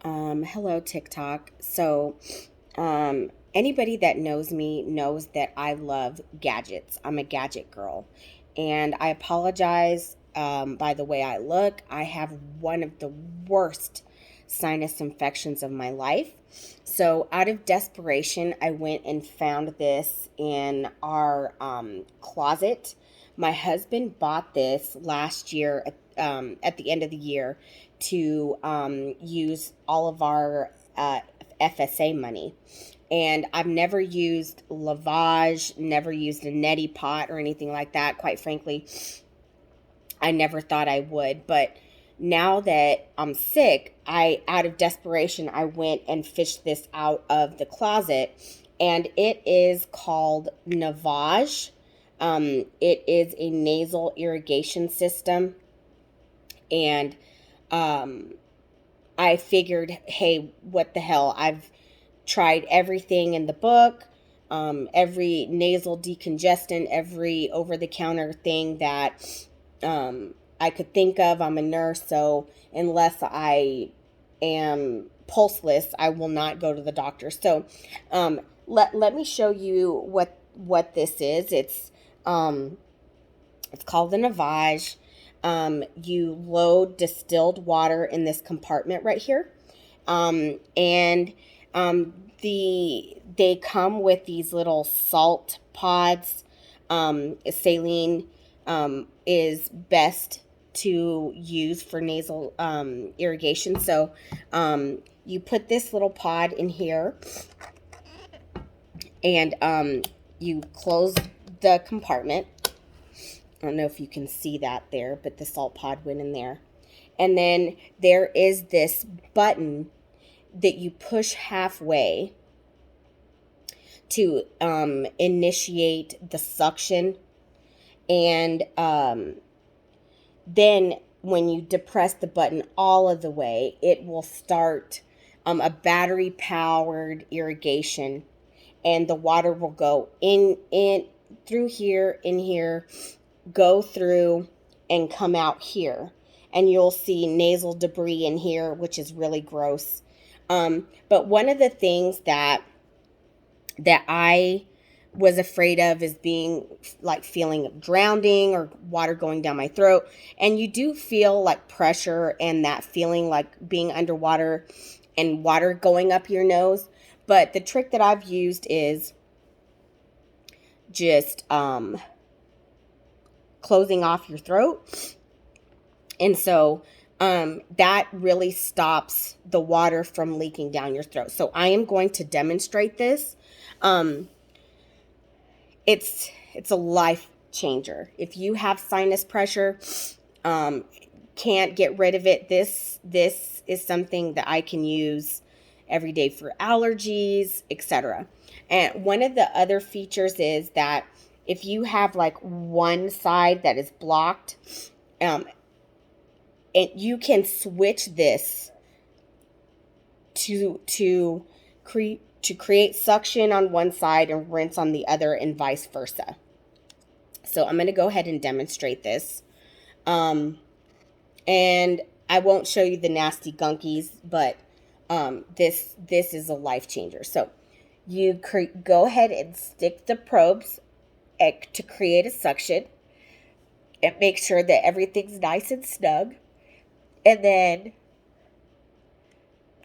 Hello, TikTok. Anybody that knows me knows that I love gadgets. I'm a gadget girl. And I apologize by the way I look. I have one of the worst sinus infections of my life. So, out of desperation, I went and found this in our closet. My husband bought this last year at the end of the year to use all of our FSA money. And I've never used lavage, never used a neti pot or anything like that. Quite frankly, I never thought I would. But now that I'm sick, out of desperation, I went and fished this out of the closet. And it is called Navage. It is a nasal irrigation system. And um, I figured, hey, what the hell? I've tried everything in the book, every nasal decongestant, every over the counter thing that I could think of. I'm a nurse, so unless I am pulseless, I will not go to the doctor. So let me show you what this is. It's called the Navage. You load distilled water in this compartment right here. And they come with these little salt pods. Saline is best to use for nasal irrigation. So you put this little pod in here, and you close the compartment. I don't know if you can see that there, but the salt pod went in there. And then there is this button that you push halfway to initiate the suction. And then when you depress the button all of the way, it will start a battery powered irrigation, and the water will go in through here, in here, go through and come out here. And you'll see nasal debris in here, which is really gross. But one of the things that I was afraid of is being like feeling drowning or water going down my throat. And you do feel like pressure and that feeling like being underwater and water going up your nose. But the trick that I've used is just closing off your throat. And so that really stops the water from leaking down your throat. So I am going to demonstrate this. It's a life changer. If you have sinus pressure, can't get rid of it, this is something that I can use every day for allergies, etc. And one of the other features is that if you have like one side that is blocked, and you can switch this to create suction on one side and rinse on the other, and vice versa. So I'm going to go ahead and demonstrate this. And I won't show you the nasty gunkies, but this is a life changer. So you go ahead and stick the probes to create a suction, and make sure that everything's nice and snug. And then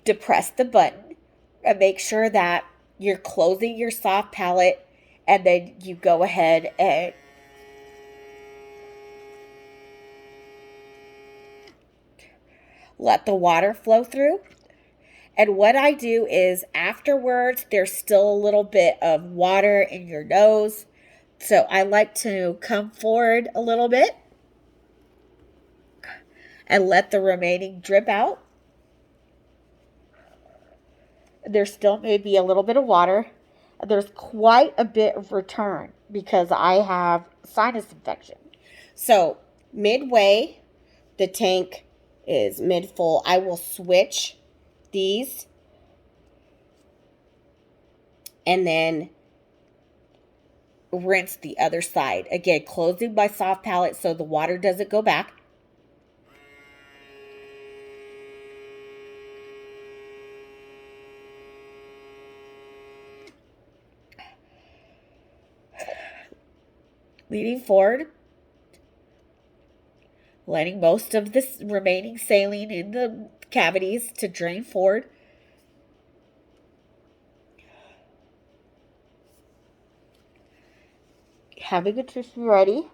depress the button and make sure that you're closing your soft palate. And then you go ahead and let the water flow through. And what I do is afterwards, there's still a little bit of water in your nose. So I like to come forward a little bit and let the remaining drip out. There still may be a little bit of water. There's quite a bit of return because I have sinus infection. So midway, the tank is mid full. I will switch these and then rinse the other side. Again, closing my soft palate so the water doesn't go back. Leaning forward, letting most of this remaining saline in the cavities to drain forward. Having a tissue ready.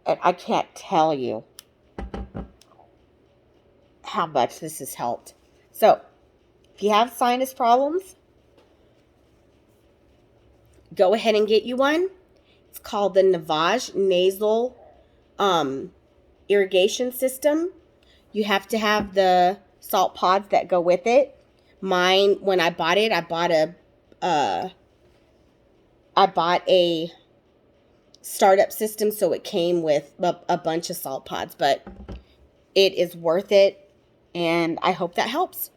And I can't tell you how much this has helped. So, if you have sinus problems, go ahead and get you one. It's called the Navage Nasal Irrigation System. You have to have the salt pods that go with it. Mine, when I bought it, I bought a startup system, so it came with a bunch of salt pods, but it is worth it, and I hope that helps.